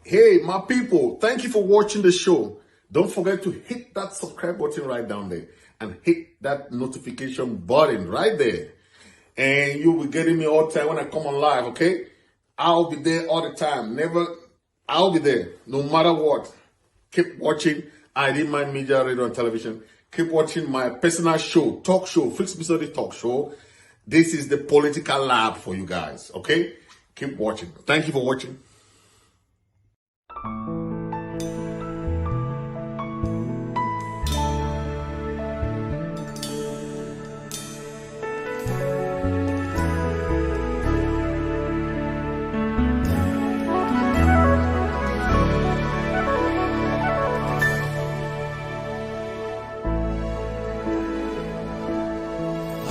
Hey, my people, thank you for watching the show. Don't forget to hit that subscribe button right down there and hit that notification button right there. And you'll be getting me all the time when I come on live, okay? I'll be there all the time. I'll be there no matter what. Keep watching Immtv Media, Radio and Television. Keep watching my personal show, talk show, Fritz Misodi talk show. This is the political lab for you guys, okay? Keep watching. Thank you for watching.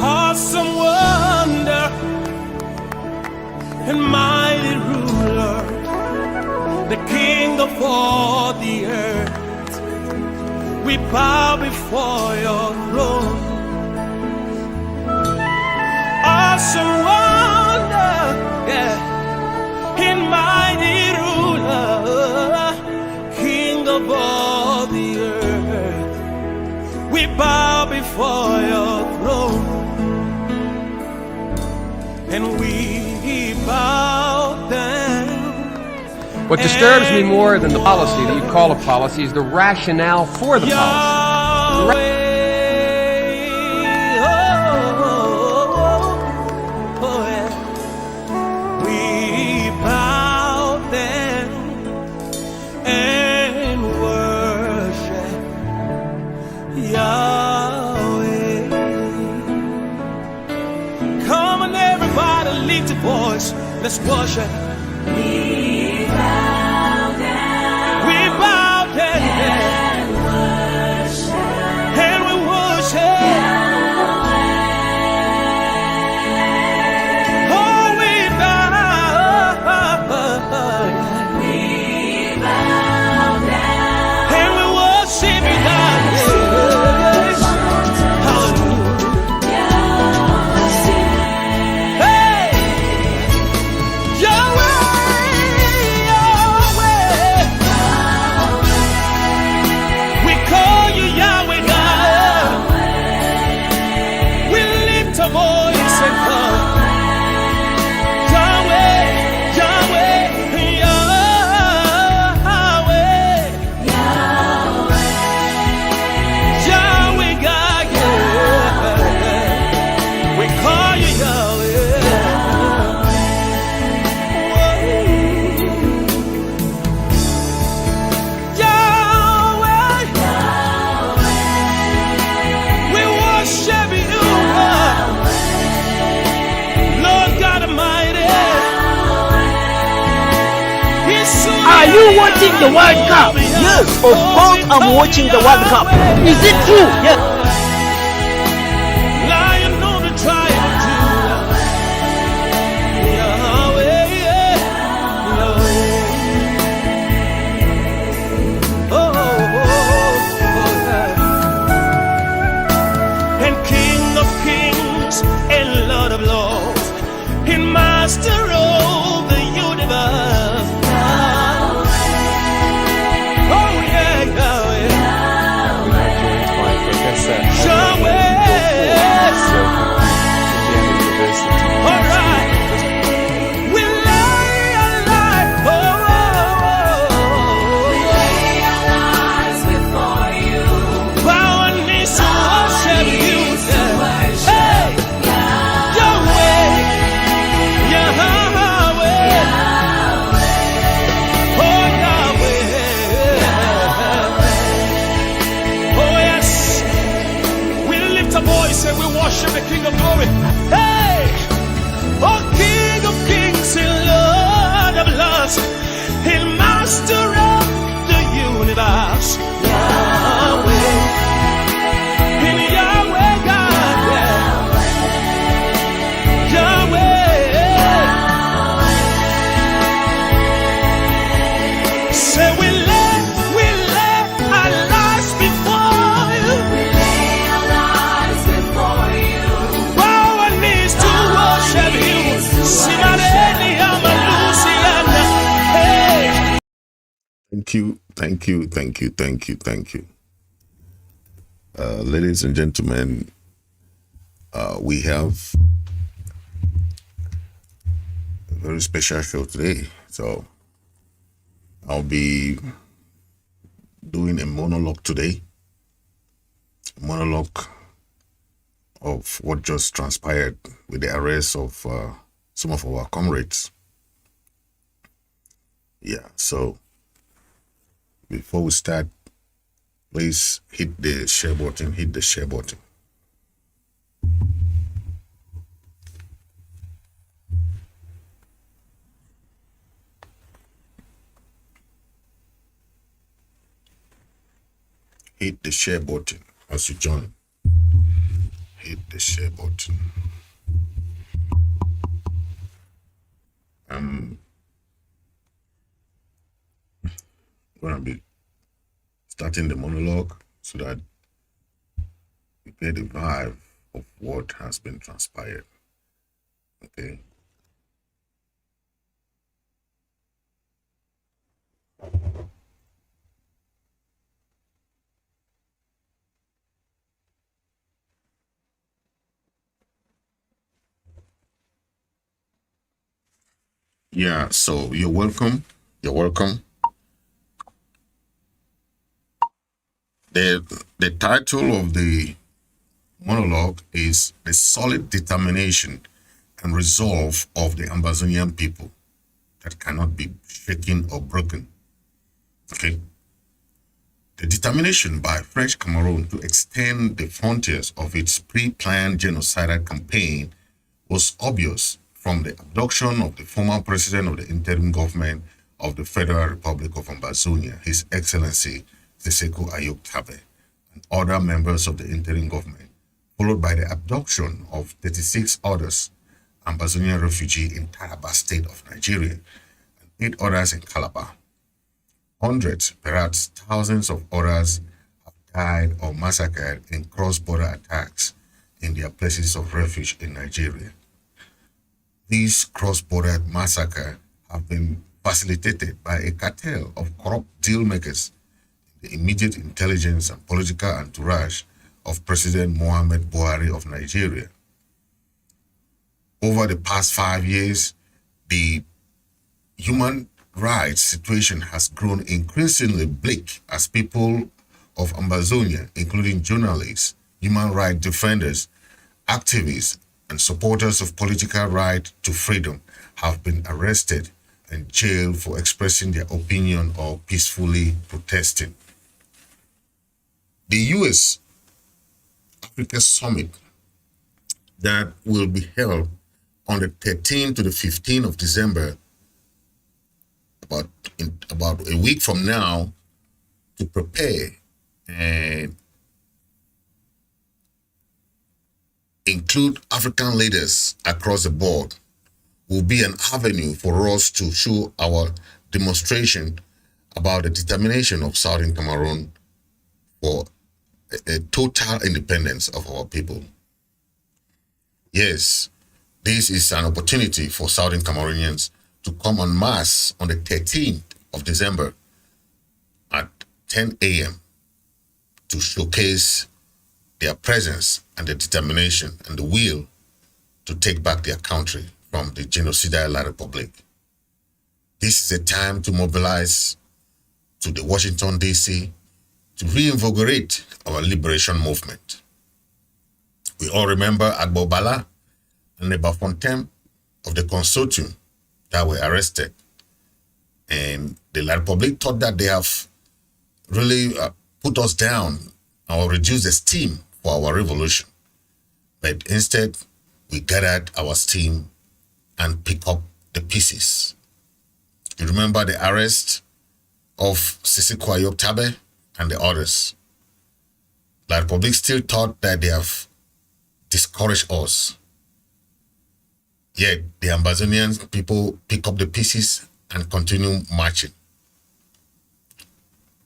Awesome wonder and mighty ruler, the King of all the earth, we bow before your throne. Awesome wonder, yeah, and mighty ruler, King of all the earth, we bow before your throne. And we bow down. What disturbs me more than the policy that you call a policy is the rationale for the policy. We bow down and worship Yahweh. Come on, everybody, lift your voice. Let's worship. We bow down. We bow down and worship. And we worship Yahweh. Oh, we bow. We bow down and we worship Yahweh. Are you watching the World Cup? Yes, of course I'm watching the World Cup. Is it true? Yes. Lion on the trial Yahweh, Yahweh. Oh, and King of Kings and Lord of Lords and Master of the universe. Thank you. Ladies and gentlemen, we have a very special show today. So I'll be doing a monologue today. A monologue of what just transpired with the arrest of some of our comrades. Yeah, so before we start, please hit the share button, Hit the share button as you join. Hit the share button. I'm gonna be starting the monologue so that you get a vibe of what has been transpired. Okay. Yeah, so you're welcome. The title of the monologue is The Solid Determination and Resolve of the Amazonian People That Cannot Be Shaken or Broken. Okay. The determination by French Cameroon to extend the frontiers of its pre-planned genocidal campaign was obvious from the abduction of the former president of the interim government of the Federal Republic of Ambazonia, His Excellency Tseko Ayok Tabe, and other members of the interim government, followed by the abduction of 36 others, Ambazonian refugees in Taraba State of Nigeria, and 8 others in Calabar. Hundreds, perhaps thousands of others have died or massacred in cross-border attacks in their places of refuge in Nigeria. These cross-border massacres have been facilitated by a cartel of corrupt deal-makers in the immediate intelligence and political entourage of President Muhammad Buhari of Nigeria. Over the past 5 years, the human rights situation has grown increasingly bleak as people of Ambazonia, including journalists, human rights defenders, activists, and supporters of political right to freedom have been arrested and jailed for expressing their opinion or peacefully protesting. The U.S. Africa Summit that will be held on the 13th to the 15th of December, about a week from now, to prepare and include African leaders across the board, will be an avenue for us to show our demonstration about the determination of Southern Cameroon for a total independence of our people. Yes, this is an opportunity for Southern Cameroonians to come en masse on the 13th of December at 10 a.m. to showcase their presence and the determination and the will to take back their country from the genocidal La Republic. This is a time to mobilize to the Washington, D.C. to reinvigorate our liberation movement. We all remember Agbo Bala and Neba Fontaine of the consortium that were arrested. And the La Republic thought that they have really put us down or reduced the steam for our revolution. But instead, we gathered our steam and picked up the pieces. You remember the arrest of Tseko Ayok Tabe and the others. La Republic still thought that they have discouraged us. Yet the Ambazonian people pick up the pieces and continue marching.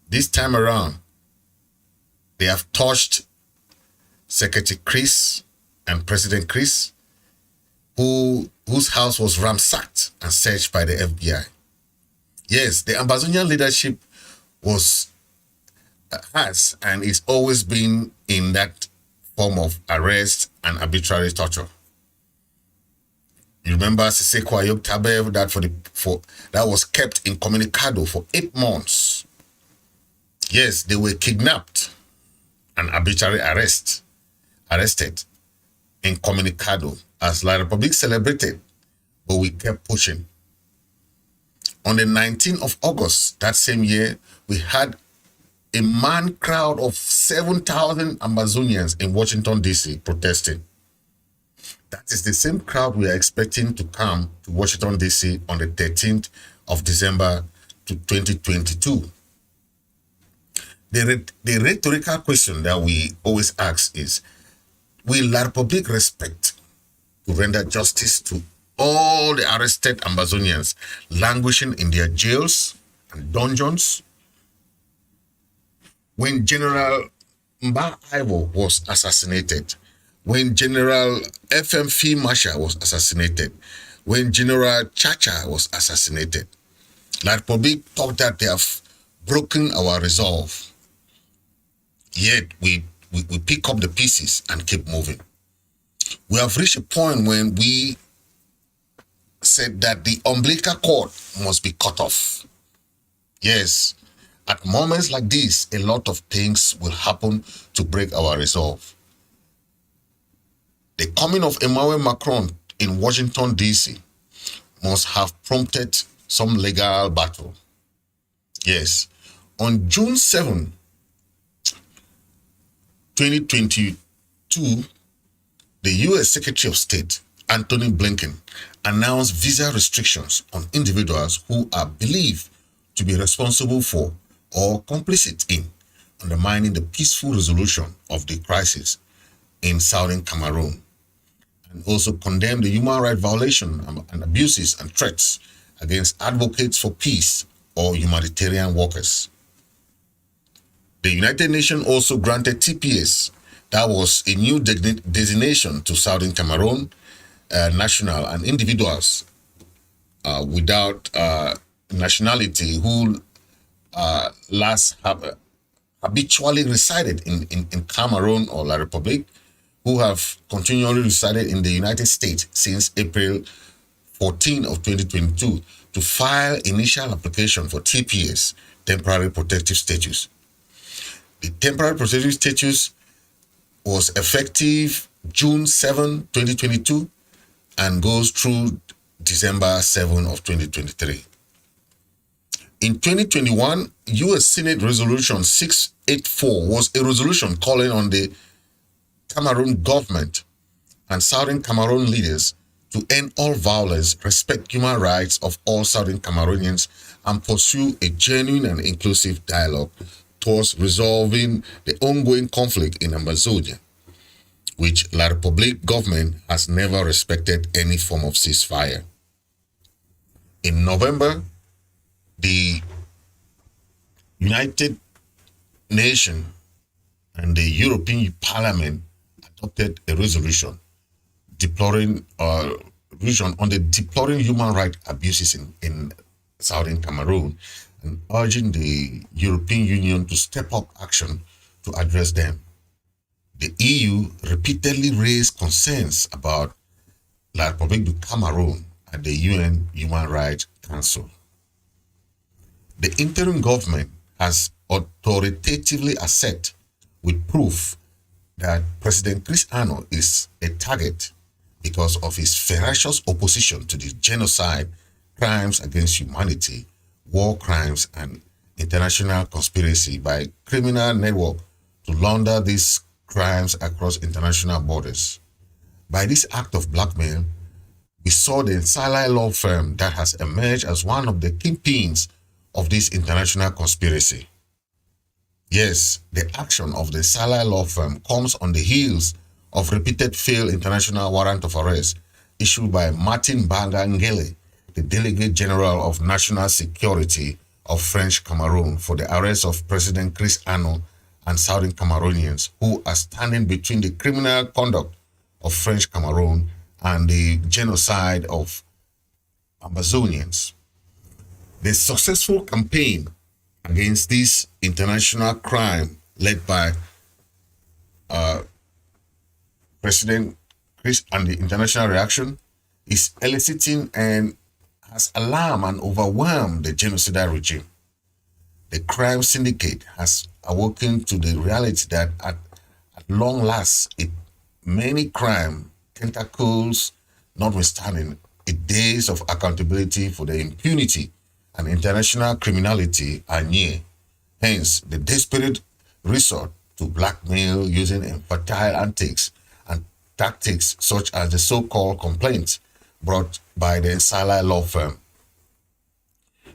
This time around, they have touched Secretary Chris and President Chris, whose house was ransacked and searched by the FBI. Yes, the Ambazonian leadership has and is always been in that form of arrest and arbitrary torture. You remember Siseko Ayok Tabev that was kept incommunicado for 8 months. Yes, they were kidnapped and arbitrarily arrested incommunicado as La Republic celebrated, but we kept pushing. On the 19th of August that same year, we had a man crowd of 7,000 Amazonians in Washington, D.C. protesting. That is the same crowd we are expecting to come to Washington, D.C. on the 13th of December 2022. The rhetorical question that we always ask is, will La Republic respect to render justice to all the arrested Amazonians languishing in their jails and dungeons? When General Mba Ivo was assassinated, when General FM Fee Marshall was assassinated, when General Chacha was assassinated, La Republic thought that they have broken our resolve. Yet we pick up the pieces and keep moving. We have reached a point when we said that the umbilical cord must be cut off. Yes, at moments like this, a lot of things will happen to break our resolve. The coming of Emmanuel Macron in Washington, D.C. must have prompted some legal battle. Yes, on June 7, 2022, the U.S. Secretary of State, Antony Blinken, announced visa restrictions on individuals who are believed to be responsible for or complicit in undermining the peaceful resolution of the crisis in southern Cameroon, and also condemned the human rights violation and abuses and threats against advocates for peace or humanitarian workers. The United Nations also granted TPS, that was a new designation to southern Cameroon, national and individuals without nationality who habitually resided in Cameroon or La Republic, who have continually resided in the United States since April 14 of 2022 to file initial application for TPS, temporary protective status. The temporary protective status was effective June 7, 2022 and goes through December 7 of 2023. In 2021, U.S. Senate Resolution 684 was a resolution calling on the Cameroon government and Southern Cameroon leaders to end all violence, respect human rights of all Southern Cameroonians, and pursue a genuine and inclusive dialogue towards resolving the ongoing conflict in Amazonia, which La Republic government has never respected any form of ceasefire. In November, the United Nations and the European Parliament adopted a resolution deploring on the deploring human rights abuses in southern Cameroon and urging the European Union to step up action to address them. The EU repeatedly raised concerns about La Republique du Cameroon at the UN Human Rights Council. The interim government has authoritatively asserted with proof that President Chris Ano is a target because of his ferocious opposition to the genocide, crimes against humanity, war crimes, and international conspiracy by criminal network to launder these crimes across international borders. By this act of blackmail, we saw the Salai law firm that has emerged as one of the kingpins of this international conspiracy. Yes, the action of the Salai law firm comes on the heels of repeated failed international warrant of arrest issued by Martin Banga Ngele, the Delegate General of National Security of French Cameroon, for the arrest of President Chris Ano and Southern Cameroonians who are standing between the criminal conduct of French Cameroon and the genocide of Amazonians. The successful campaign against this international crime led by President Chris, and the international reaction is eliciting and has alarmed and overwhelmed the genocidal regime. The crime syndicate has awoken to the reality that at long last, many crime tentacles notwithstanding, days of accountability for the impunity and international criminality are near. Hence, the desperate resort to blackmail using infertile antics and tactics such as the so-called complaints brought by the Salai law firm.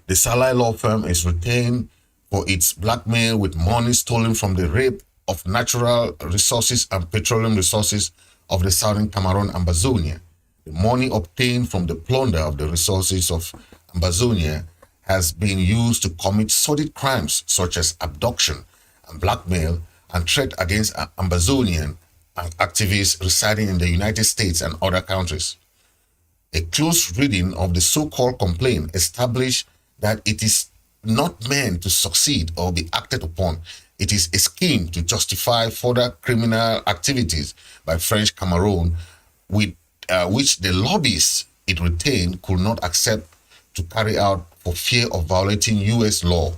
The Salai law firm is retained for its blackmail with money stolen from the rape of natural resources and petroleum resources of the southern Cameroon Ambazonia. The money obtained from the plunder of the resources of Ambazonia has been used to commit sordid crimes such as abduction and blackmail and threat against Ambazonian activists residing in the United States and other countries. A close reading of the so-called complaint established that it is not meant to succeed or be acted upon. It is a scheme to justify further criminal activities by French Cameroon, with which the lobbyists it retained could not accept to carry out for fear of violating U.S. law.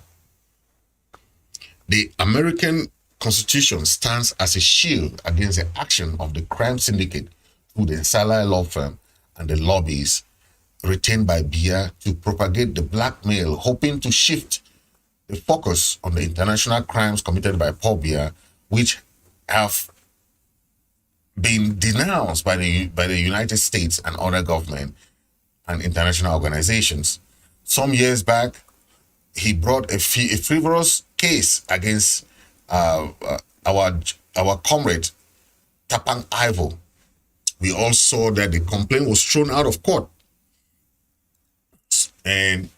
The American Constitution stands as a shield against the action of the crime syndicate through the Salai law firm and the lobbyists retained by Biya to propagate the blackmail, hoping to shift the focus on the international crimes committed by Paul Biya, which have been denounced by the United States and other government and international organizations. Some years back, he brought a frivolous case against our comrade Tapang Ivo. We all saw that the complaint was thrown out of court. And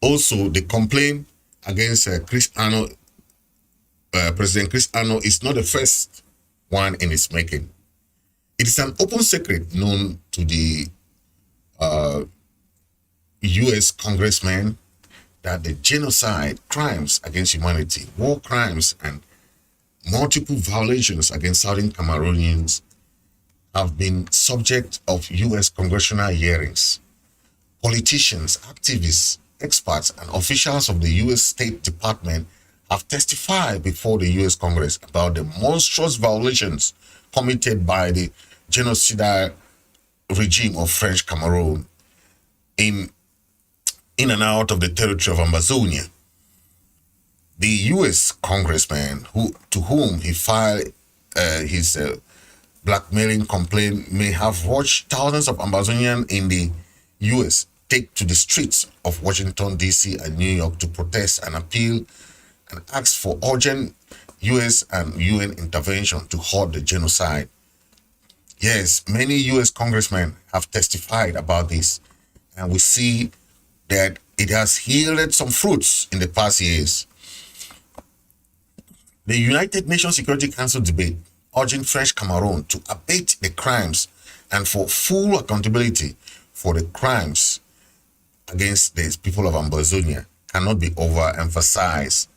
also the complaint against President Chris Ano is not the first one in its making. It is an open secret known to the U.S. congressmen that the genocide, crimes against humanity, war crimes, and multiple violations against Southern Cameroonians have been subject of U.S. congressional hearings. Politicians, activists, experts, and officials of the U.S. State Department have testified before the U.S. Congress about the monstrous violations committed by the genocidal regime of French Cameroon in and out of the territory of Ambazonia. The U.S. congressman to whom he filed his blackmailing complaint may have watched thousands of Ambazonians in the U.S. take to the streets of Washington, D.C. and New York to protest and appeal and ask for urgent U.S. and UN intervention to halt the genocide. Yes, many U.S. congressmen have testified about this, and we see that it has yielded some fruits in the past years. The United Nations Security Council debate urging French Cameroon to abate the crimes and for full accountability for the crimes against the people of Ambazonia cannot be overemphasized.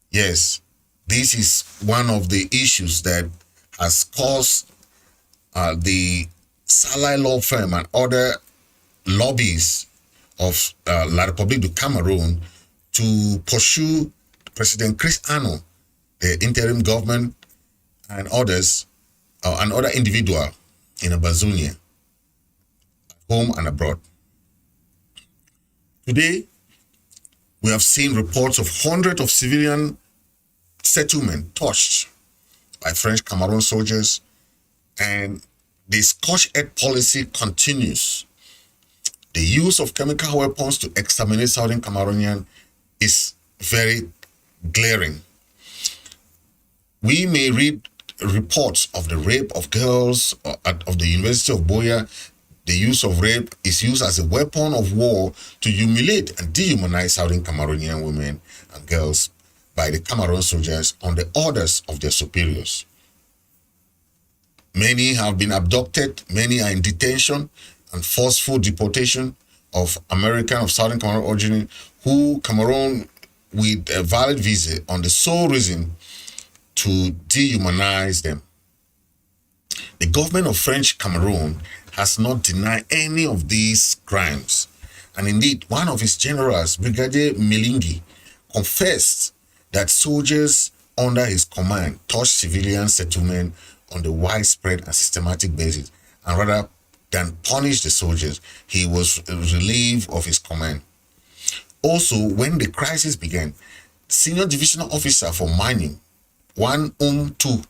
Yes, this is one of the issues that has caused the Salai law firm and other lobbies of La République du Cameroon to pursue President Chris Ano, the interim government, and others, and other individuals in Ambazonia, home and abroad. Today, we have seen reports of hundreds of civilian settlements touched by French Cameroon soldiers, and the scorched-earth policy continues. The use of chemical weapons to exterminate Southern Cameroonians is very glaring. We may read reports of the rape of girls of the University of Boya. The use of rape is used as a weapon of war to humiliate and dehumanize Southern Cameroonian women and girls by the Cameroon soldiers on the orders of their superiors. Many have been abducted, many are in detention and forceful deportation of Southern Cameroon origin who Cameroon with a valid visa on the sole reason to dehumanize them. The government of French Cameroon has not denied any of these crimes. And indeed, one of his generals, Brigadier Melingi, confessed that soldiers under his command touched civilian settlement on the widespread and systematic basis. And rather than punish the soldiers, he was relieved of his command. Also, when the crisis began, senior divisional officer for mining, 10M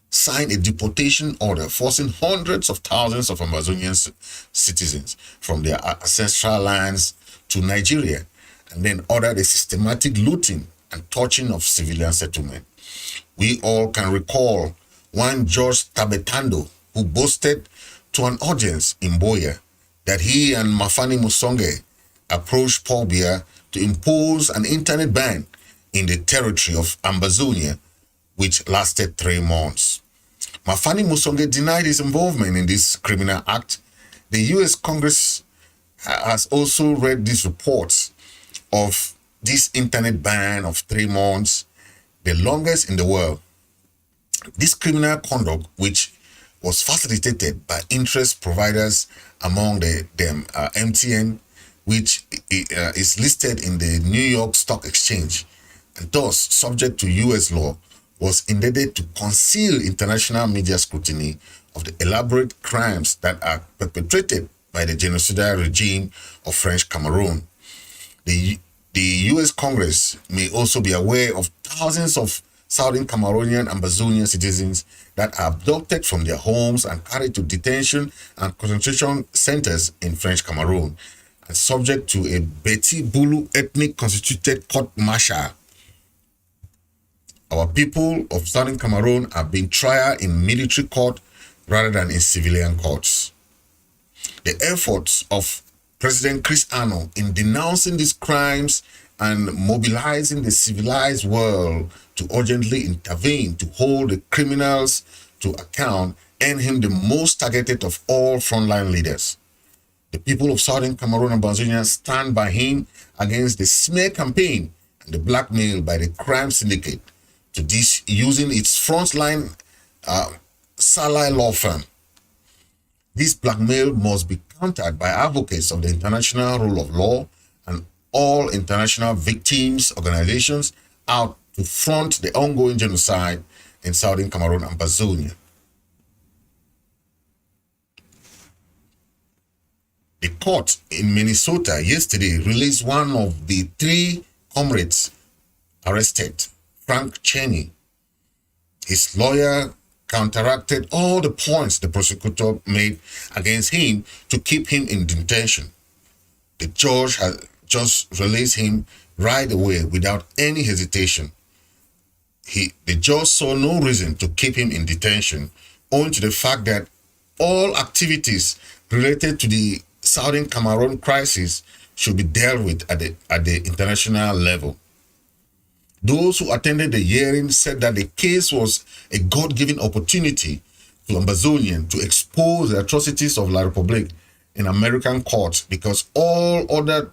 signed a deportation order forcing hundreds of thousands of Amazonian citizens from their ancestral lands to Nigeria, and then ordered a systematic looting and torching of civilian settlement. We all can recall one George Tabetando, who boasted to an audience in Boya that he and Mafani Musonge approached Paul Biya to impose an internet ban in the territory of Ambazonia, which lasted 3 months. Mafani Musonge denied his involvement in this criminal act. The U.S. Congress has also read these reports of this internet ban of 3 months, the longest in the world. This criminal conduct, which was facilitated by interest providers among them, MTN, which is listed in the New York Stock Exchange, and thus subject to U.S. law, was intended to conceal international media scrutiny of the elaborate crimes that are perpetrated by the genocidal regime of French Cameroon. The U.S. Congress may also be aware of thousands of Southern Cameroonian and Ambazonian citizens that are abducted from their homes and carried to detention and concentration centers in French Cameroon and subject to a Beti Bulu ethnic constituted court-martial. Our people of Southern Cameroon are being tried in military court rather than in civilian courts. The efforts of President Chris Ano in denouncing these crimes and mobilizing the civilized world to urgently intervene to hold the criminals to account earned him the most targeted of all frontline leaders. The people of Southern Cameroon and Ambazonia stand by him against the smear campaign and the blackmail by the crime syndicate to this using its frontline Salai law firm. This blackmail must be countered by advocates of the international rule of law and all international victims organizations out to front the ongoing genocide in Southern Cameroon and Ambazonia. The court in Minnesota yesterday released one of the 3 comrades arrested, Frank Cheney. His lawyer counteracted all the points the prosecutor made against him to keep him in detention. The judge has just released him right away without any hesitation. The judge saw no reason to keep him in detention, owing to the fact that all activities related to the Southern Cameroon crisis should be dealt with at the international level. Those who attended the hearing said that the case was a God-given opportunity to Ambazonians to expose the atrocities of La Republique in American courts because all the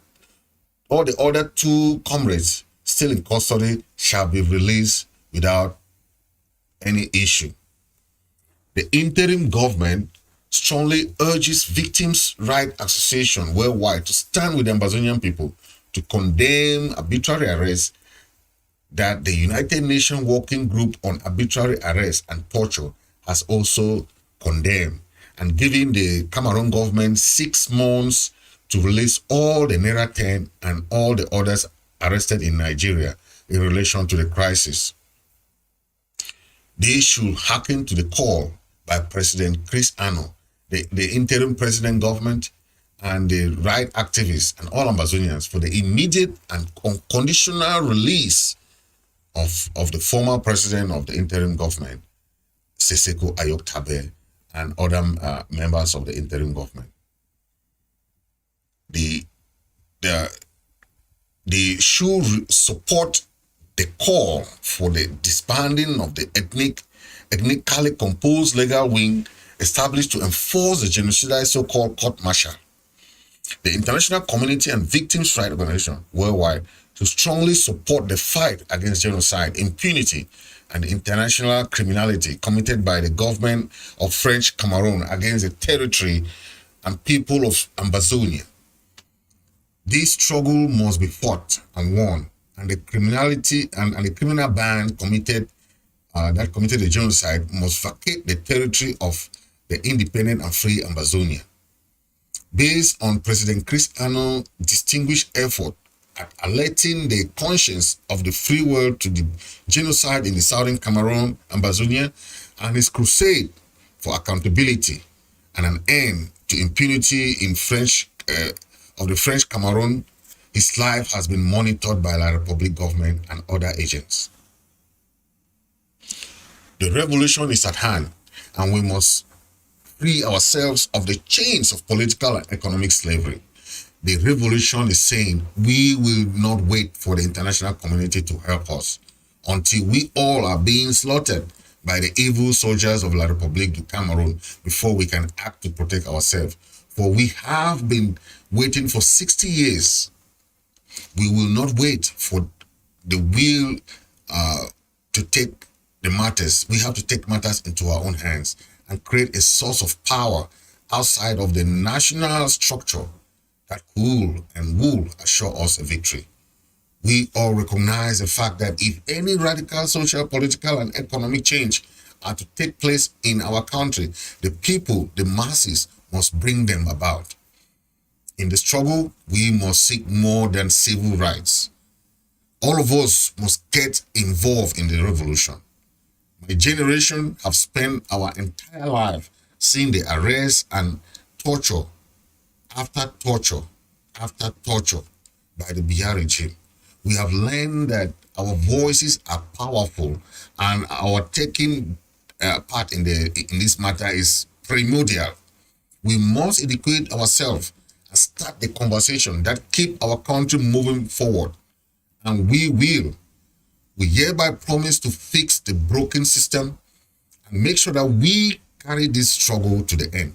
other 2 comrades still in custody shall be released without any issue. The interim government strongly urges Victims' Rights Association worldwide to stand with the Ambazonian people to condemn arbitrary arrests that the United Nations Working Group on Arbitrary Arrest and Torture has also condemned, and giving the Cameroon government 6 months to release all the Naira 10 and all the others arrested in Nigeria in relation to the crisis. They should hearken to the call by President Chris Ano, the interim president government, and the right activists and all Ambazonians for the immediate and unconditional release of the former president of the interim government, Seseko Ayok Tabe, and other members of the interim government. They should support the call for the disbanding of the ethnically composed legal wing established to enforce the genocidal so-called court-martial. The international community and victims' rights organization worldwide to strongly support the fight against genocide, impunity, and international criminality committed by the government of French Cameroon against the territory and people of Ambazonia. This struggle must be fought and won, and the criminality and the criminal band committed the genocide must vacate the territory of the independent and free Ambazonia. Based on President Chris Ano's distinguished effort at alerting the conscience of the free world to the genocide in the southern Cameroon, Ambazonia, and his crusade for accountability and an end to impunity in the French Cameroon, his life has been monitored by the Republic government and other agents. The revolution is at hand, and we must free ourselves of the chains of political and economic slavery. The revolution is saying we will not wait for the international community to help us until we all are being slaughtered by the evil soldiers of La République du Cameroon before we can act to protect ourselves. For we have been waiting for 60 years. We will not wait for the will to take the matters. We have to take matters into our own hands and create a source of power outside of the national structure that could and will assure us a victory. We all recognize the fact that if any radical social, political, and economic change are to take place in our country, the people, the masses, must bring them about. In the struggle, we must seek more than civil rights. All of us must get involved in the revolution. My generation have spent our entire life seeing the arrest and torture after torture after torture by the Biya regime. We have learned that our voices are powerful, and our taking part in this matter is primordial. We must educate ourselves and start the conversation that keep our country moving forward. And we hereby promise to fix the broken system and make sure that we carry this struggle to the end.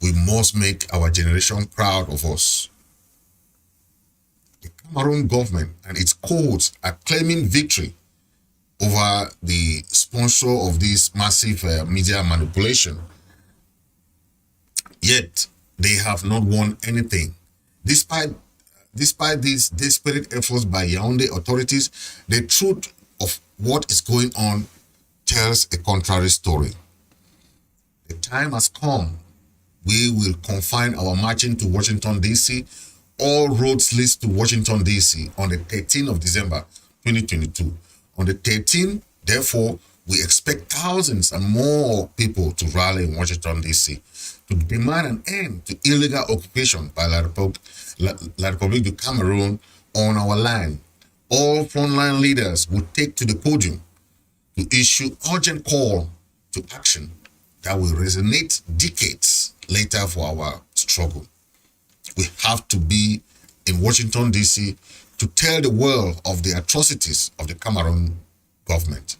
We must make our generation proud of us. The Cameroon government and its cohorts are claiming victory over the sponsor of this massive media manipulation. Yet, they have not won anything. Despite these desperate efforts by Yaoundé authorities, the truth of what is going on tells a contrary story. The time has come. We will confine our marching to Washington, D.C. All roads lead to Washington, D.C. on the 13th of December, 2022. On the 13th, therefore, we expect thousands and more people to rally in Washington, D.C. to demand an end to illegal occupation by La République du Cameroon on our land. All frontline leaders will take to the podium to issue urgent call to action that will resonate decades later for our struggle. We have to be in Washington, D.C. to tell the world of the atrocities of the Cameroon government.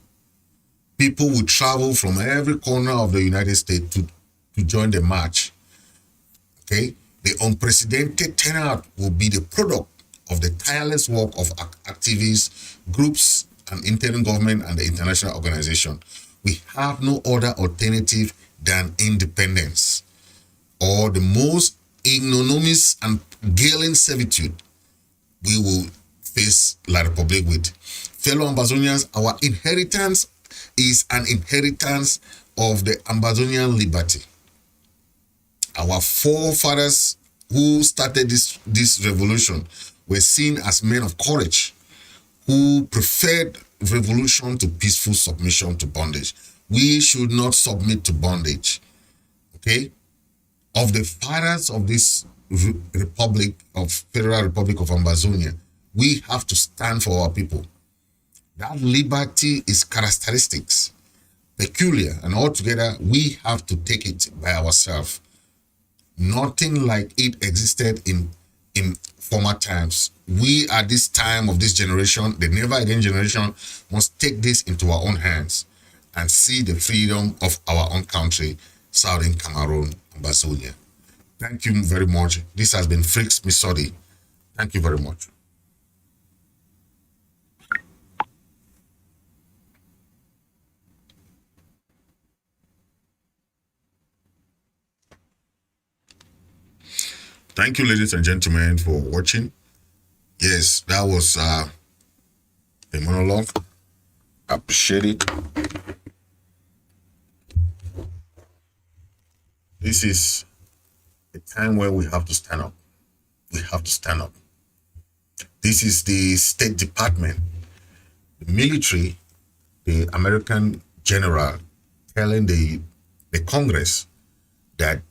People will travel from every corner of the United States to join the march. Okay? The unprecedented turnout will be the product of the tireless work of activists, groups, and interim government and the international organization. We have no other alternative than independence, or the most ignominious and galling servitude we will face La République with. Fellow Ambazonians, our inheritance is an inheritance of the Ambazonian liberty. Our forefathers who started this revolution were seen as men of courage who preferred revolution to peaceful submission to bondage. We should not submit to bondage. Okay? Of the fathers of this Republic of Federal Republic of Ambazonia, we have to stand for our people. That liberty is characteristics, peculiar, and altogether we have to take it by ourselves. Nothing like it existed in former times. We at this time of this generation, the never again generation, must take this into our own hands and see the freedom of our own country, Southern Cameroon, Ambazonia. Thank you very much. This has been Fritz Misodi. Thank you very much. thank you, ladies and gentlemen, for watching. Yes, that was a monologue. Appreciate it. This is a time where we have to stand up. We have to stand up. This is the State Department, the military, the American general telling the Congress that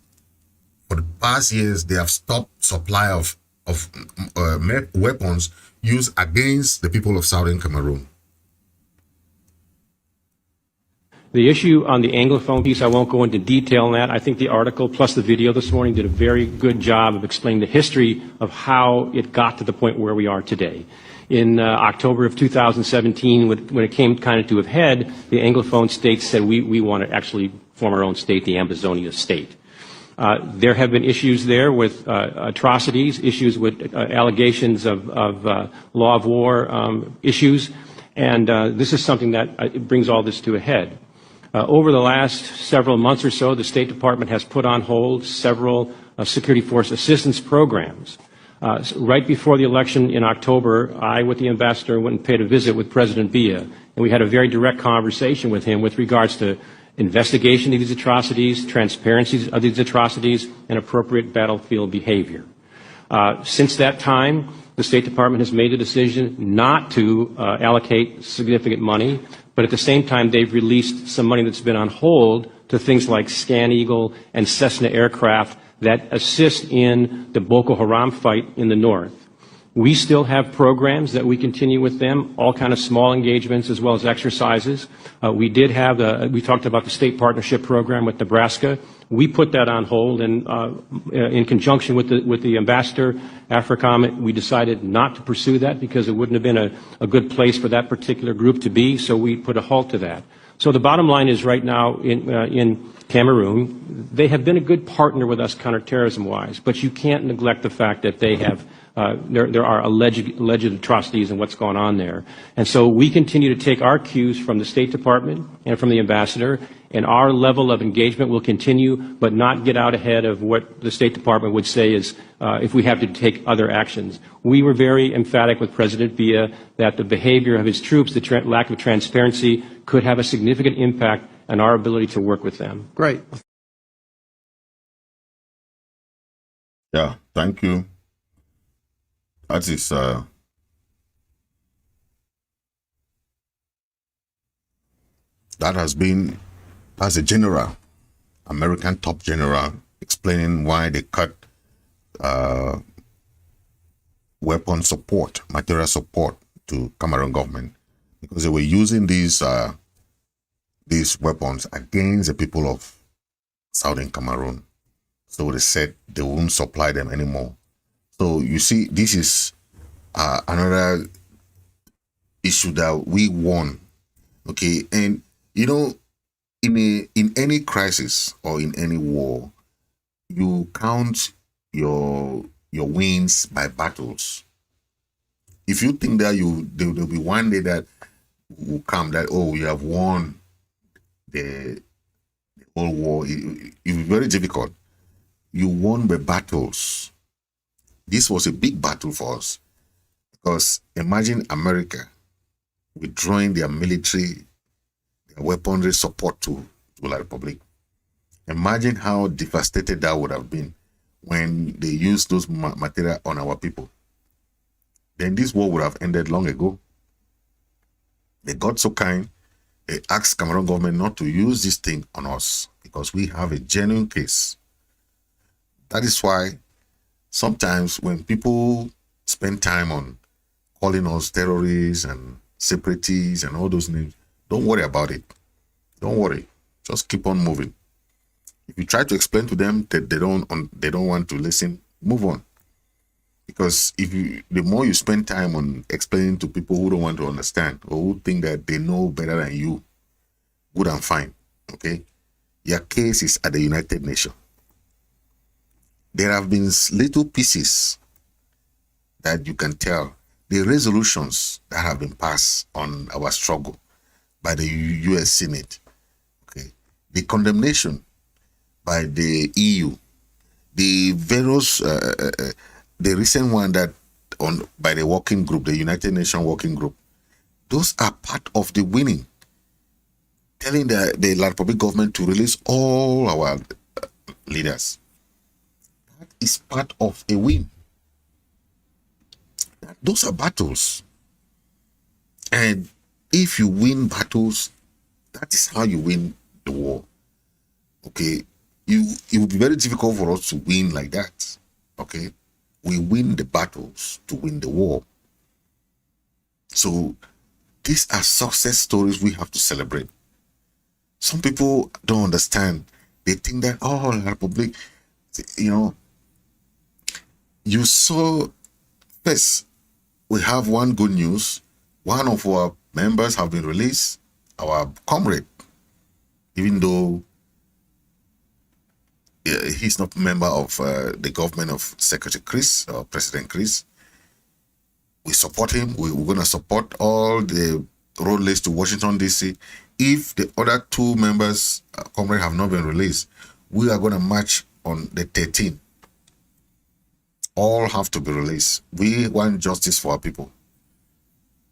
for the past years they have stopped supply of weapons used against the people of Southern Cameroon. The issue on the Anglophone piece, I won't go into detail on that. I think the article plus the video this morning did a very good job of explaining the history of how it got to the point where we are today. In October of 2017, when it came kind of to a head, the Anglophone states said we want to actually form our own state, the Ambazonia state. There have been issues there with atrocities, issues with allegations of law of war issues, and this is something that brings all this to a head. Over the last several months or so, the State Department has put on hold several security force assistance programs. Right before the election in October, I, with the ambassador, went and paid a visit with President Biya, and we had a very direct conversation with him with regards to investigation of these atrocities, transparency of these atrocities, and appropriate battlefield behavior. Since that time, the State Department has made a decision not to allocate significant money, but at the same time, they've released some money that's been on hold to things like Scan Eagle and Cessna aircraft that assist in the Boko Haram fight in the north. We still have programs that we continue with them, all kind of small engagements as well as exercises. We talked about the state partnership program with Nebraska. We put that on hold, and in conjunction with the ambassador, AFRICOM, we decided not to pursue that because it wouldn't have been a good place for that particular group to be, so we put a halt to that. So the bottom line is right now in Cameroon, they have been a good partner with us counterterrorism-wise, but you can't neglect the fact that they have there are alleged atrocities and what's going on there. And so we continue to take our cues from the State Department and from the ambassador, and our level of engagement will continue, but not get out ahead of what the State Department would say is if we have to take other actions. We were very emphatic with President Biya that the behavior of his troops, the lack of transparency, could have a significant impact on our ability to work with them. Great. Yeah, thank you. That is as a general, American top general, explaining why they cut weapon support, material support to Cameroon government, because they were using these weapons against the people of Southern Cameroon. So they said they won't supply them anymore. So you see, this is another issue that we won. Okay, and you know, in any crisis or in any war, you count your wins by battles. If you think that there'll be one day that will come that, oh, you have won the whole war, it will be very difficult. You won the battles. This was a big battle for us, because imagine America withdrawing their military, their weaponry support to the Republic. Imagine how devastated that would have been when they used those material on our people. Then this war would have ended long ago. They got so kind, they asked Cameroon government not to use this thing on us because we have a genuine case. That is why sometimes when people spend time on calling us terrorists and separatists and all those names, don't worry about it. Don't worry. Just keep on moving. If you try to explain to them that they don't want to listen, move on. Because the more you spend time on explaining to people who don't want to understand or who think that they know better than you, good and fine, okay? Your case is at the United Nations. There have been little pieces that you can tell, the resolutions that have been passed on our struggle by the U.S. Senate, okay? The condemnation by the EU, the various, the recent one that by the working group, the United Nations working group, those are part of the winning. Telling the La Republic government to release all our leaders. That is part of a win. Those are battles. And if you win battles, that is how you win the war. Okay? It will be very difficult for us to win like that. Okay? We win the battles to win the war. So, these are success stories we have to celebrate. Some people don't understand. They think that, oh, La Republic, you saw, first, we have one good news. One of our members have been released, our comrade, even though he's not a member of the government of Secretary Chris or President Chris. We support him. We're going to support all the road lays to Washington, D.C. If the other two members, comrade, have not been released, we are going to march on the 13th. All have to be released. We want justice for our people.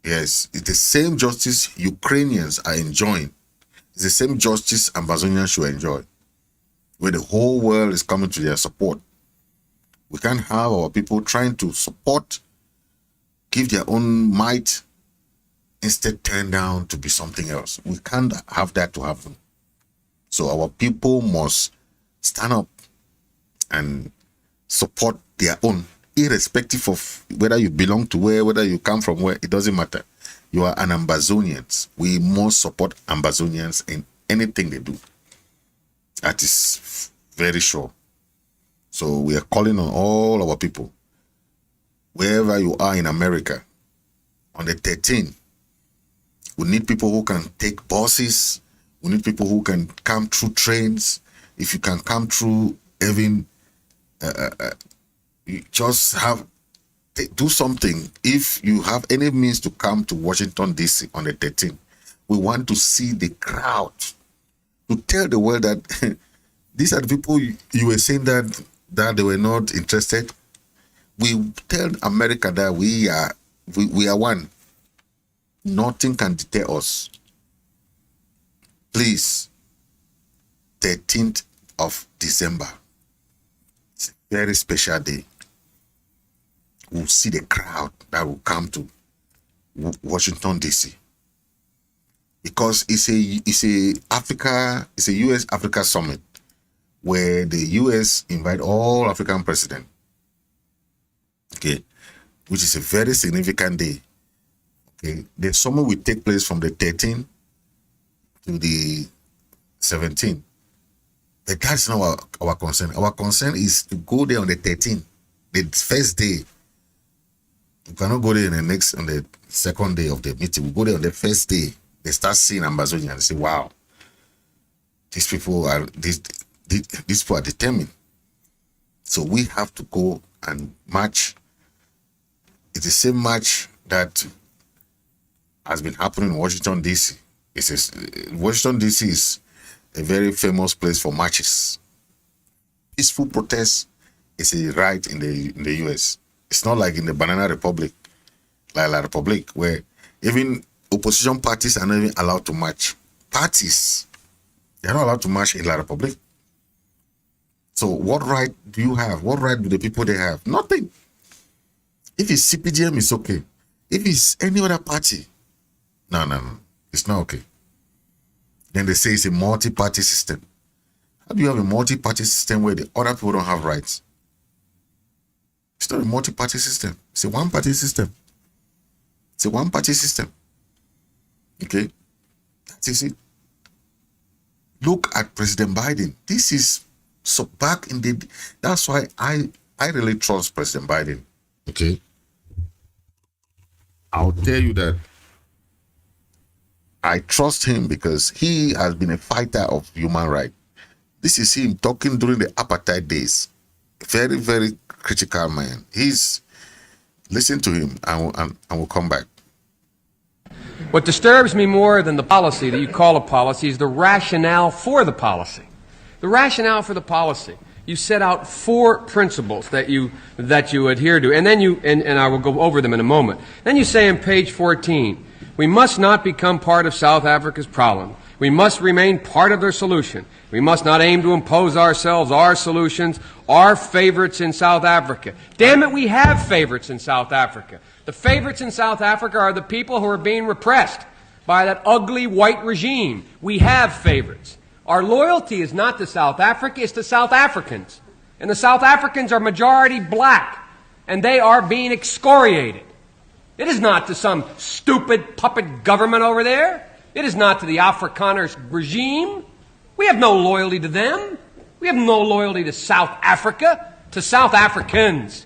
Yes, it's the same justice Ukrainians are enjoying. It's the same justice Amazonians should enjoy. Where the whole world is coming to their support. We can't have our people trying to support, give their own might, instead turn down to be something else. We can't have that to happen. So our people must stand up and support their own, irrespective of whether you belong to where, whether you come from where, it doesn't matter. You are an Amazonian. We must support Amazonians in anything they do. That is very sure. So we are calling on all our people, wherever you are in America, on the 13th, we need people who can take buses. We need people who can come through trains. If you can come through, even you just do something. If you have any means to come to Washington, D.C. on the 13th, we want to see the crowd, to tell the world that these are the people you were saying that they were not interested. We tell America that we are one. Nothing can deter us. Please, 13th of December. It's a very special day. We'll see the crowd that will come to Washington, D.C. Because it's a U.S. Africa summit where the U.S. invite all African presidents. Okay, which is a very significant day. Okay, the summit will take place from the 13th to the 17th. But that's not our concern. Our concern is to go there on the 13th, the first day. You cannot go there on the second day of the meeting. We go there on the first day. They start seeing Amazonians and say, wow, these people are determined. So we have to go and march. It's the same march that has been happening in Washington, D.C. Washington, D.C. is a very famous place for marches. Peaceful protest is a right in the U.S. It's not like in the Banana Republic, like La Republic, where even opposition parties are not even allowed to march. Parties, they are not allowed to march in La Republic. So what right do you have? What right do the people they have? Nothing. If it's CPGM, it's okay. If it's any other party, no, it's not okay. Then they say it's a multi-party system. How do you have a multi-party system where the other people don't have rights? It's not a multi-party system. It's a one-party system. It's a one-party system. Okay? That is it. Look at President Biden. This is so back in the... That's why I really trust President Biden. Okay? I'll tell you that I trust him because he has been a fighter of human rights. This is him talking during the apartheid days. Very, very critical man. Listen to him and we'll come back. What disturbs me more than the policy that you call a policy is the rationale for the policy. The rationale for the policy. you set out 4 principles that you adhere to, and then and I will go over them in a moment. Then you say on page 14, we must not become part of South Africa's problem. We must remain part of their solution. We must not aim to impose ourselves, our solutions, our favorites in South Africa. Damn it, we have favorites in South Africa. The favorites in South Africa are the people who are being repressed by that ugly white regime. We have favorites. Our loyalty is not to South Africa, it's to South Africans. And the South Africans are majority black, and they are being excoriated. It is not to some stupid puppet government over there. It is not to the Afrikaners regime. We have no loyalty to them. We have no loyalty to South Africa, to South Africans.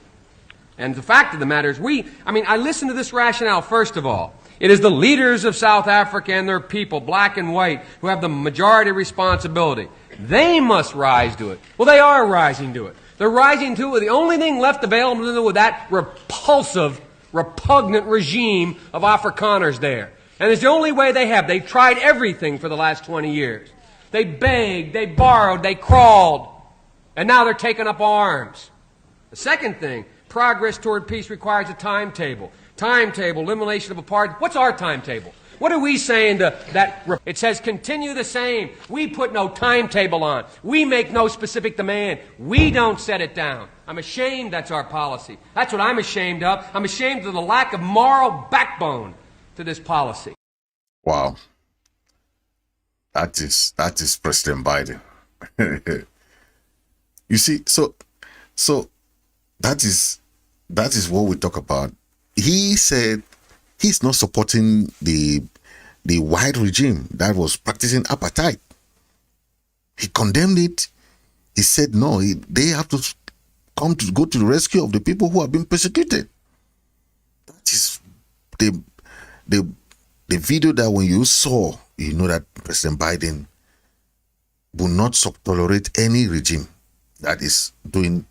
And the fact of the matter is I listen to this rationale first of all. It is the leaders of South Africa and their people, black and white, who have the majority responsibility. They must rise to it. Well, they are rising to it. They're rising to it. The only thing left available to them with that repulsive, repugnant regime of Afrikaners there. And it's the only way they have. They've tried everything for the last 20 years. They begged, they borrowed, they crawled. And now they're taking up arms. The second thing, progress toward peace requires a timetable. Timetable, elimination of apartheid. What's our timetable? What are we saying to that? It says continue the same. We put no timetable on. We make no specific demand. We don't set it down. I'm ashamed that's our policy. That's what I'm ashamed of. I'm ashamed of the lack of moral backbone to this policy. Wow. That is President Biden. You see, so that is what we talk about. He said he's not supporting the white regime that was practicing apartheid. He condemned it. He said no, they have to go to the rescue of the people who have been persecuted. That is the video that when you saw, you know that President Biden will not tolerate any regime that is doing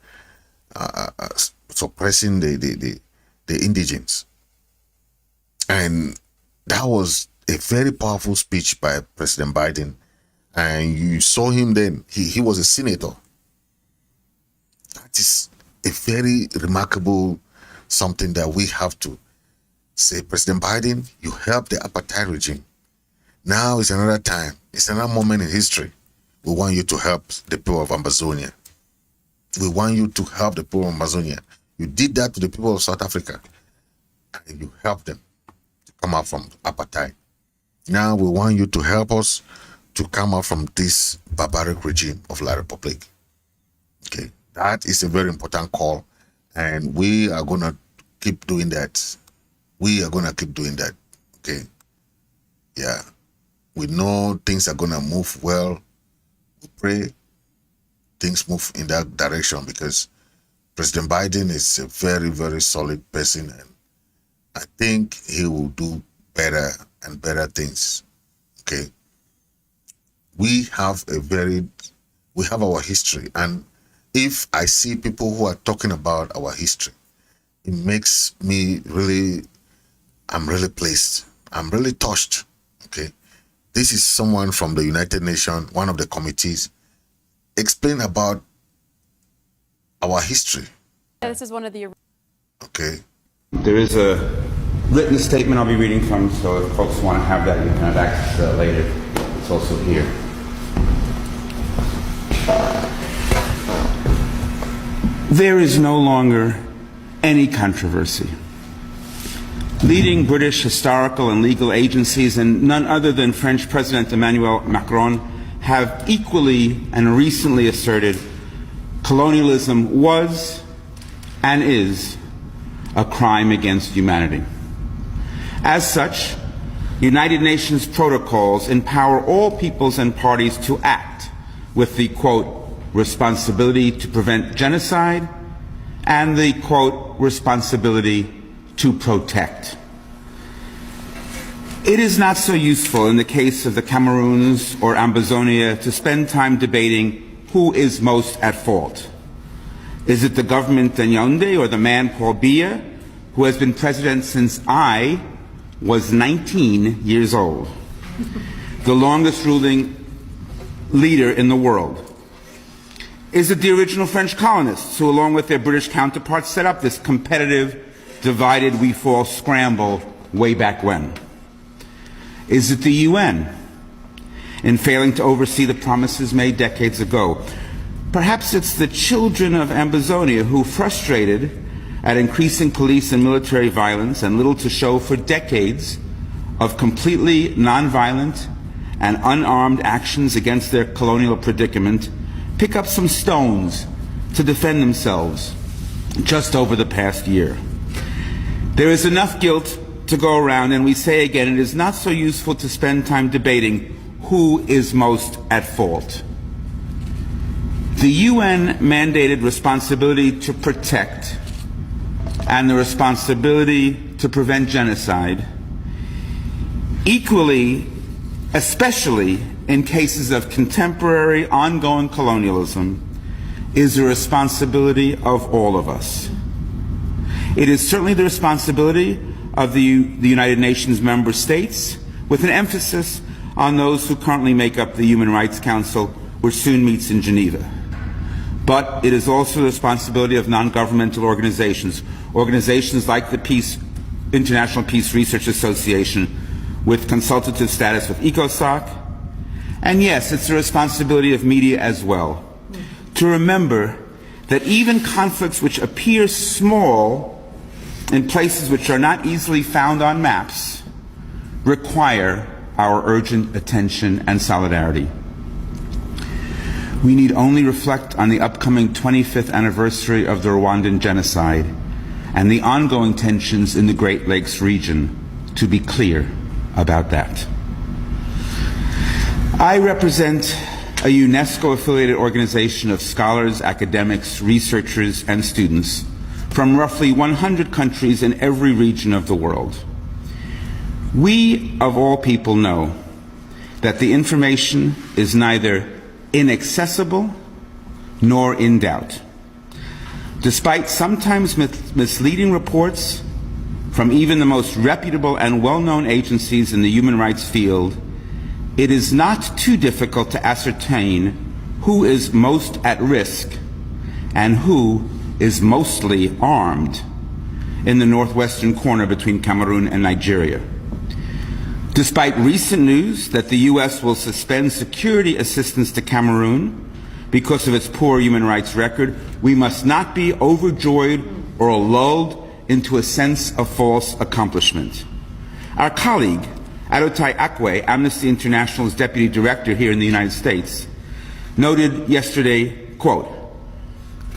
suppressing the indigents. And that was a very powerful speech by President Biden. And you saw him then, he was a senator. That is a very remarkable something that we have to say, President Biden, you helped the apartheid regime. Now is another time. It's another moment in history. We want you to help the people of Amazonia. We want you to help the people of Amazonia. You did that to the people of South Africa. And you helped them to come out from apartheid. Now we want you to help us to come out from this barbaric regime of La Republic. Okay, that is a very important call. And we are going to keep doing that. We are going to keep doing that. Okay. Yeah. We know things are going to move well. We pray things move in that direction because President Biden is a very, very solid person. And I think he will do better and better things. Okay. We have our history. And if I see people who are talking about our history, it makes me I'm really pleased. I'm really touched. Okay. This is someone from the United Nations, one of the committees, explain about our history. This is one of the... Okay. There is a written statement I'll be reading from, so if folks want to have that, you can have access to that later. It's also here. There is no longer any controversy. Leading British historical and legal agencies, and none other than French President Emmanuel Macron, have equally and recently asserted colonialism was and is a crime against humanity. As such, United Nations protocols empower all peoples and parties to act with the, quote, responsibility to prevent genocide and the, quote, responsibility to protect. It is not so useful in the case of the Cameroons or Amazonia to spend time debating who is most at fault. Is it the government in Yaoundé or the man Paul Biya, who has been president since I was 19 years old, the longest ruling leader in the world? is it the original French colonists who, along with their British counterparts, set up this competitive, divided we fall scramble way back when? Is it the UN in failing to oversee the promises made decades ago? Perhaps it's the children of Ambazonia who, frustrated at increasing police and military violence and little to show for decades of completely nonviolent and unarmed actions against their colonial predicament, pick up some stones to defend themselves just over the past year. There is enough guilt to go around, and we say again, it is not so useful to spend time debating who is most at fault. The UN mandated responsibility to protect and the responsibility to prevent genocide, equally, especially in cases of contemporary ongoing colonialism, is the responsibility of all of us. It is certainly the responsibility of the United Nations member states, with an emphasis on those who currently make up the Human Rights Council, which soon meets in Geneva. But it is also the responsibility of non-governmental organizations, organizations like the International Peace Research Association, with consultative status with ECOSOC. And yes, it's the responsibility of media as well, to remember that even conflicts which appear small in places which are not easily found on maps require our urgent attention and solidarity. We need only reflect on the upcoming 25th anniversary of the Rwandan genocide and the ongoing tensions in the Great Lakes region to be clear about that. I represent a UNESCO-affiliated organization of scholars, academics, researchers, and students from roughly 100 countries in every region of the world. We, of all people, know that the information is neither inaccessible nor in doubt. Despite sometimes misleading reports from even the most reputable and well-known agencies in the human rights field, it is not too difficult to ascertain who is most at risk and who is mostly armed in the northwestern corner between Cameroon and Nigeria. Despite recent news that the U.S. will suspend security assistance to Cameroon because of its poor human rights record, we must not be overjoyed or lulled into a sense of false accomplishment. Our colleague, Adotai Akwe, Amnesty International's deputy director here in the United States, noted yesterday, quote,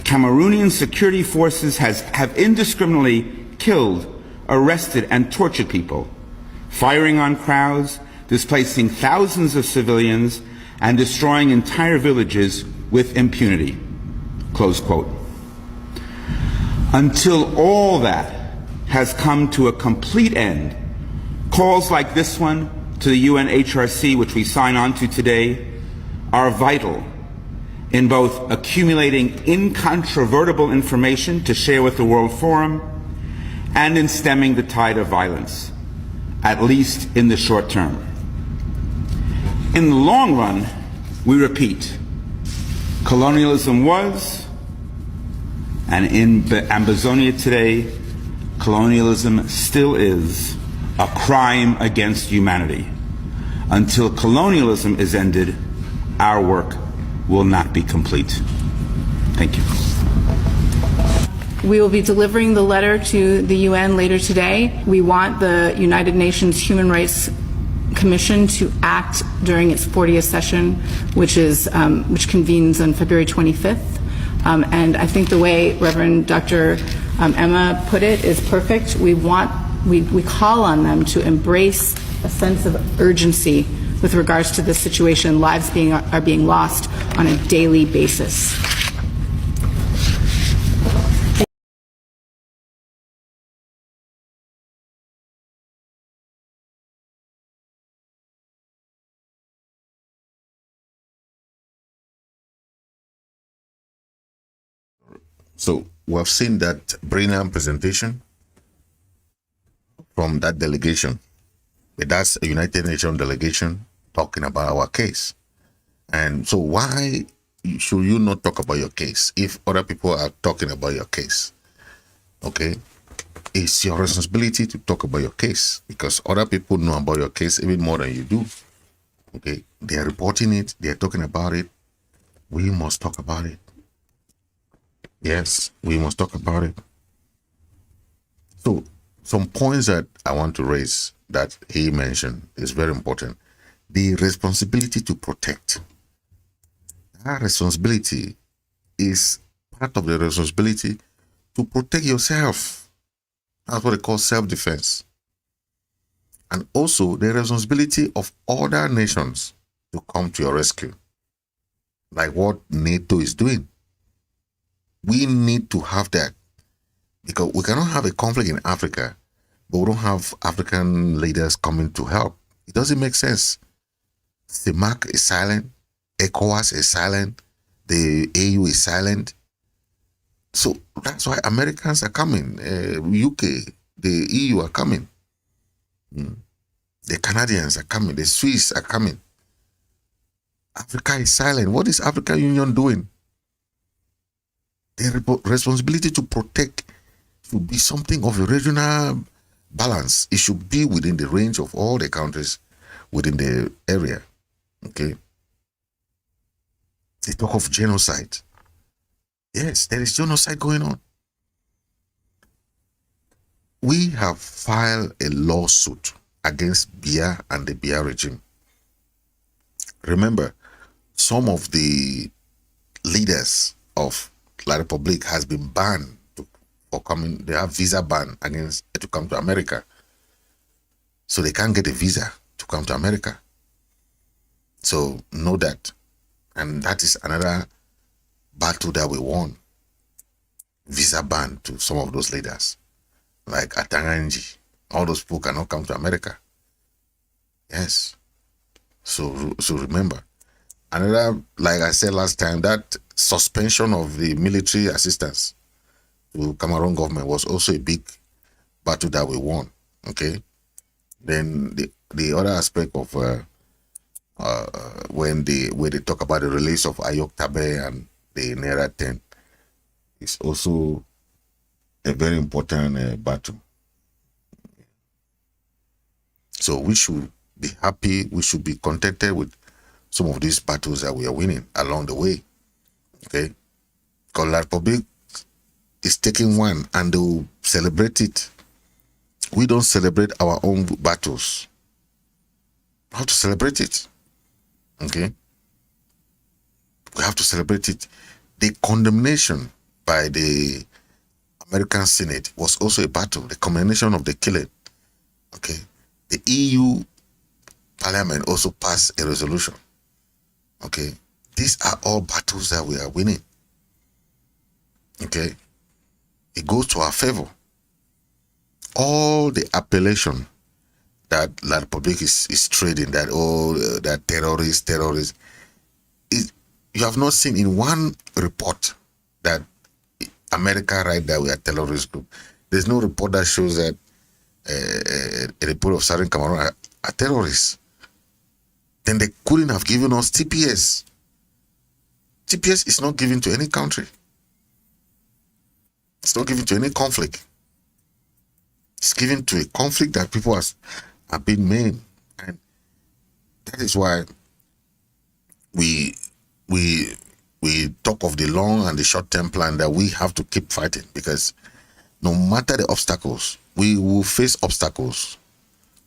Cameroonian security forces have indiscriminately killed, arrested, and tortured people, firing on crowds, displacing thousands of civilians, and destroying entire villages with impunity, close quote. Until all that has come to a complete end, calls like this one to the UNHRC, which we sign on to today, are vital in both accumulating incontrovertible information to share with the World Forum and in stemming the tide of violence, at least in the short term. In the long run, we repeat, colonialism was, and in Ambazonia today, colonialism still is, a crime against humanity. Until colonialism is ended, our work will not be complete. Thank you. We will be delivering the letter to the UN later today. We want the United Nations Human Rights Commission to act during its 40th session, which convenes on February 25th. And I think the way Reverend Dr. Emma put it is perfect. We call on them to embrace a sense of urgency with regards to this situation. Lives are being lost on a daily basis. So we've seen that brilliant presentation from that delegation. That's a United Nations delegation talking about our case. And so why should you not talk about your case if other people are talking about your case? Okay, it's your responsibility to talk about your case because other people know about your case even more than you do. Okay, they are reporting it, they are talking about it. We must talk about it. Yes, we must talk about it. So, some points that I want to raise that he mentioned is very important. The responsibility to protect. That responsibility is part of the responsibility to protect yourself. That's what they call self-defense. And also the responsibility of other nations to come to your rescue, like what NATO is doing. We need to have that because we cannot have a conflict in Africa, but we don't have African leaders coming to help. It doesn't make sense. CIMAC is silent, ECOWAS is silent, the AU is silent. So that's why Americans are coming, UK, the EU are coming. The Canadians are coming, the Swiss are coming. Africa is silent. What is African Union doing? The responsibility to protect should be something of a regional balance. It should be within the range of all the countries within the area. Okay. They talk of genocide. Yes, there is genocide going on. We have filed a lawsuit against Biya and the Biya regime. Remember, some of the leaders of La Republic has been banned for coming. They have visa ban to come to America. So they can't get a visa to come to America. So know that. And that is another battle that we won. Visa ban to some of those leaders. Like Atanganji. All those people cannot come to America. Yes. So remember. Another, like I said last time, that suspension of the military assistance to Cameroon government was also a big battle that we won. Okay. Then the other aspect of when they talk about the release of Ayok Tabe and the Naira 10 is also a very important battle. So we should be happy. We should be contented with some of these battles that we are winning along the way. Okay? Because La Republic is taking one and they will celebrate it. We don't celebrate our own battles. We have to celebrate it. Okay? We have to celebrate it. The condemnation by the American Senate was also a battle. The condemnation of the killing. Okay? The EU Parliament also passed a resolution. Okay? These are all battles that we are winning. Okay? It goes to our favor. All the appellation that La Republic is trading, that that terrorists, you have not seen in one report that America right there we are terrorist group. There's no report that shows that a report of Southern Cameroon are terrorists. Then they couldn't have given us TPS. TPS is not given to any country. It's not given to any conflict. It's given to a conflict that people have been made. And that is why we talk of the long and the short-term plan that we have to keep fighting, because no matter the obstacles, we will face obstacles.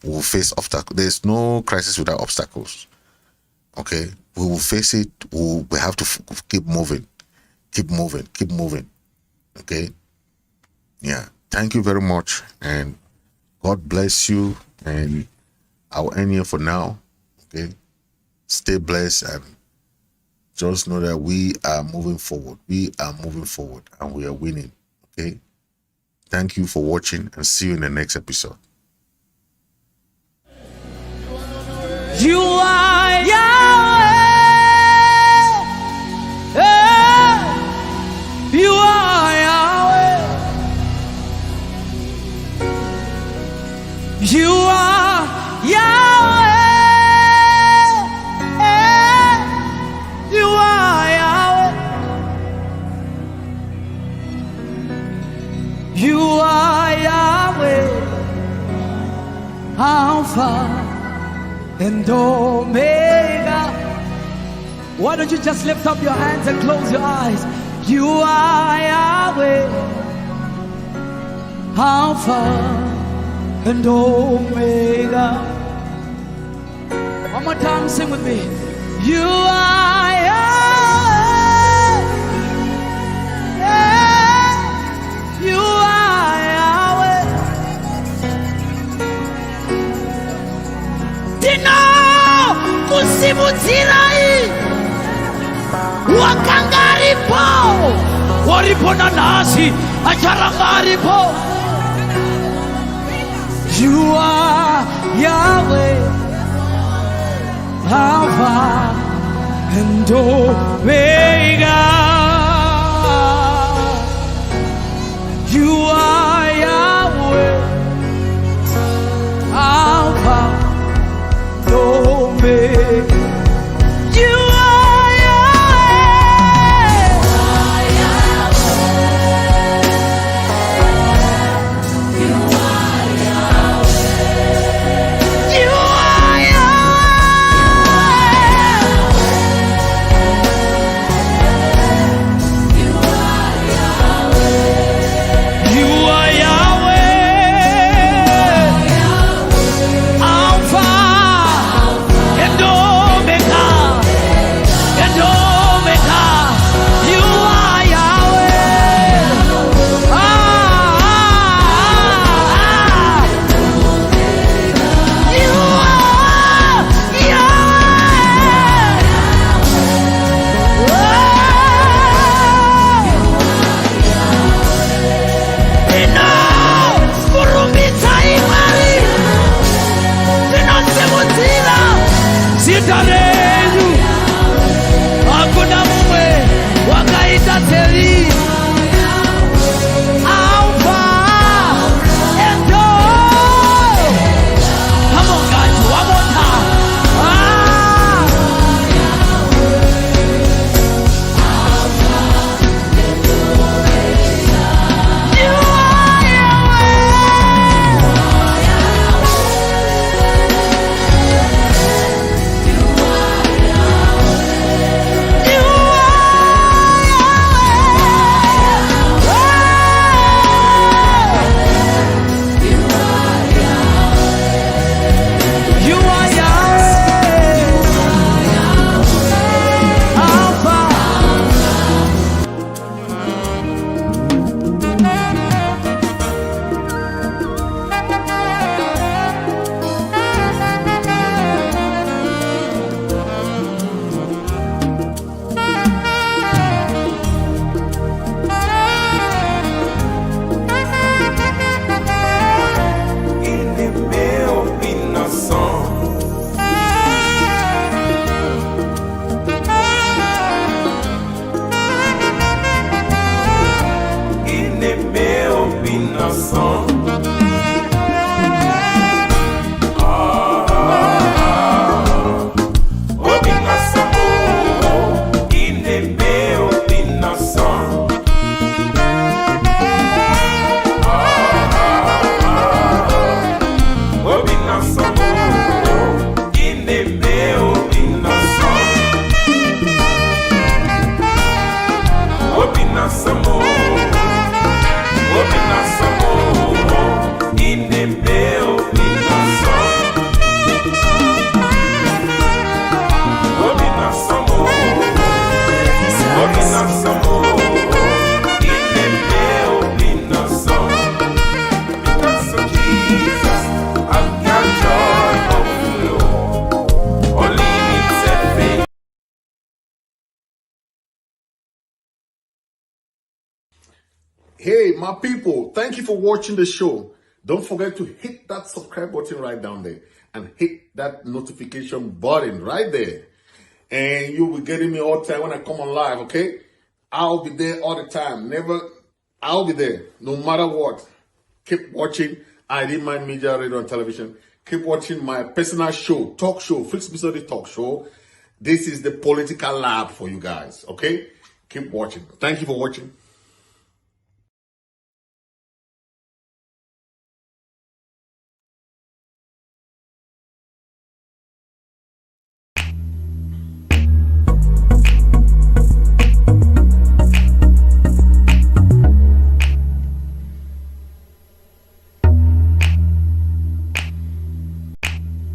We will face obstacles. There's no crisis without obstacles. Okay? We will face it. We have to keep moving. Keep moving. Keep moving. Okay? Yeah. Thank you very much. And God bless you. And I'll end here for now. Okay? Stay blessed and just know that we are moving forward. We are moving forward and we are winning. Okay? Thank you for watching and see you in the next episode. You are Yahweh. You are Yahweh. You are Yahweh. You are Yahweh. Alpha and Omega. Why don't you just lift up your hands and close your eyes? You are Yahweh, Alpha and Omega. One more time, sing with me. You are Yahweh, you are Yahweh. Dino kusimutilai wakangaripo waripo na nasi acharangaripo. You are Yahweh, Alpha and Omega. You are Yahweh, Alpha and Omega. You are Yahweh, you are Yahweh, you are Sitarenu, hakuna mume wakaita teri. Alpha and Omega. Come on guys, one more time. You are Hey, my people, thank you for watching the show. Don't forget to hit that subscribe button right down there and hit that notification button right there. And you'll be getting me all the time when I come on live, okay? I'll be there all the time. I'll be there no matter what. Keep watching ID Mind Media Radio and Television. Keep watching my personal show, talk show, Fritz Misodi Talk Show. This is the political lab for you guys, okay? Keep watching. Thank you for watching.